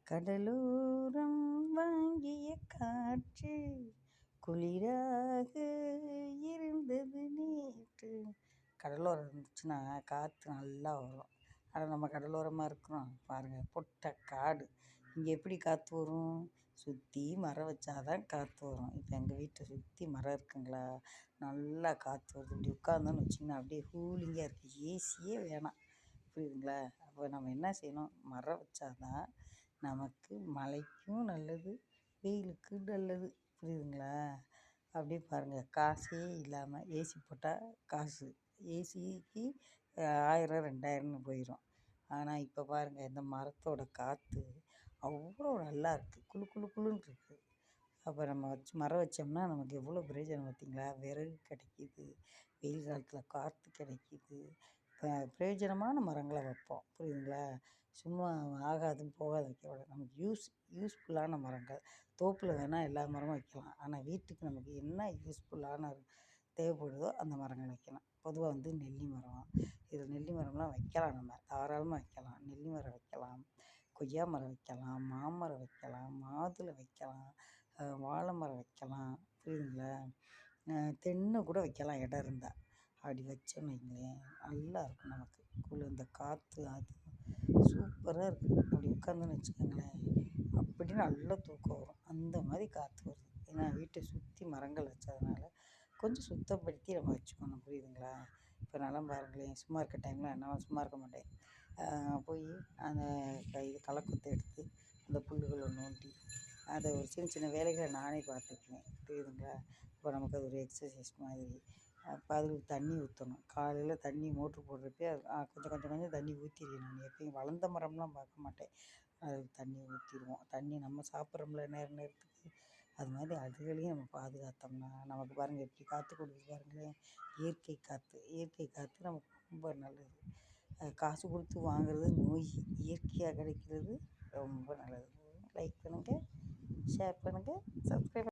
கடலோரம் வாங்கிய காற்று குளிராக இருந்தது நேற்று. கடலோரம் இருந்துச்சுன்னா காற்று நல்லா வரும். ஆனால் நம்ம கடலோரமாக இருக்கிறோம் பாருங்கள், பொட்டை காடு. இங்கே எப்படி காற்று வரும்? சுற்றி மரம் வச்சாதான் காற்று வரும். இப்போ எங்கள் வீட்டை சுற்றி மரம் இருக்குங்களா, நல்லா காற்று வருது. இப்படி உட்காந்தோன்னு வச்சிங்கன்னா அப்படியே கூலிங்காக இருக்குது. ஏசியே வேணாம், புரியுதுங்களா? அப்போ நம்ம என்ன செய்யணும்? மரம் வச்சாதான் நமக்கு மழைக்கும் நல்லது, வெயிலுக்கு நல்லது, புரியுதுங்களா? அப்படியே பாருங்கள், காசே இல்லாமல் ஏசி போட்டால் காசு, ஏசிக்கு 1000 2000ன்னு போயிடும். ஆனால் இப்போ பாருங்கள், இந்த மரத்தோட காற்று அவ்வளோ நல்லா இருக்குது, குளு குளு குளுன்னு இருக்குது. அப்போ நம்ம மரம் வச்சோம்னா நமக்கு எவ்வளோ பிரயோஜனம் பார்த்தீங்களா? விறகு கிடைக்கிது, வெயில் காலத்தில் காற்று கிடைக்கிது. பிரயோஜனமான மரங்களை வைப்போம், புரியுதுங்களா? சும்மா ஆகாதுன்னு போகாது வைக்கக்கூடாது. நமக்கு யூஸ்ஃபுல்லான மரங்கள். தோப்பில் வேணால் எல்லா மரமும் வைக்கலாம், ஆனால் வீட்டுக்கு நமக்கு என்ன யூஸ்ஃபுல்லான தேவைப்படுதோ அந்த மரங்கள் வைக்கலாம். பொதுவாக நெல்லி மரம், இது நெல்லி மரம்லாம் வைக்கலாம், நம்ம தாராளமாக வைக்கலாம். நெல்லி மரம் வைக்கலாம், கொய்யா மரம் வைக்கலாம், மாமரம் வைக்கலாம், மாதுளை வைக்கலாம், வாழை மரம் வைக்கலாம், புரியுதுங்களா? தென்னை கூட வைக்கலாம் இடம் இருந்தால். அப்படி வச்சோன்னு வைங்களேன், நல்லா இருக்கும் நமக்கு. இந்த காற்று அது சூப்பராக இருக்குது. அப்படி உட்காந்தோன்னு வச்சுக்கோங்களேன், அப்படி நல்லா தூக்கம் வரும். அந்த மாதிரி காற்று வருது. ஏன்னா வீட்டை சுற்றி மரங்கள் வச்சதுனால கொஞ்சம் சுத்தப்படுத்தி நம்ம வச்சுக்கணும், புரியுதுங்களா? இப்போ நான்லாம் பாருங்களேன், சும்மா இருக்க டைமில் நான் சும்மா இருக்க மாட்டேன். போய் அந்த இது களைக்கொத்தை எடுத்து அந்த புல்லுகளை நோண்டி அதை ஒரு சின்ன சின்ன வேலைகளை நானே பார்த்துக்குவேன், புரியுதுங்களா? இப்போ நமக்கு அது ஒரு எக்ஸசைஸ் மாதிரி. அப்போ அதுக்கு தண்ணி ஊற்றணும். காலையில் தண்ணி மோட்ரு போடுறப்பே கொஞ்சம் கொஞ்சம் கொஞ்சம் தண்ணி ஊற்றிடுவேன். நான் எப்பயும் வளர்ந்த மரம்லாம் பார்க்க மாட்டேன், அதுக்கு தண்ணி ஊற்றிடுவோம். தண்ணி நம்ம சாப்பிட்றோம்ல நேரத்துக்கு, அது மாதிரி அதுகளையும் நம்ம பாதுகாத்தோம்னா நமக்கு பாருங்கள் எப்படி காற்று கொடுக்குது பாருங்களேன். இயற்கை காற்று, இயற்கை காற்று நமக்கு ரொம்ப நல்லது. காசு கொடுத்து வாங்குறது நோய், இயற்கையாக கிடைக்கிறது ரொம்ப நல்லது. லைக் பண்ணுங்கள், ஷேர் பண்ணுங்கள், சப்ஸ்கிரைப்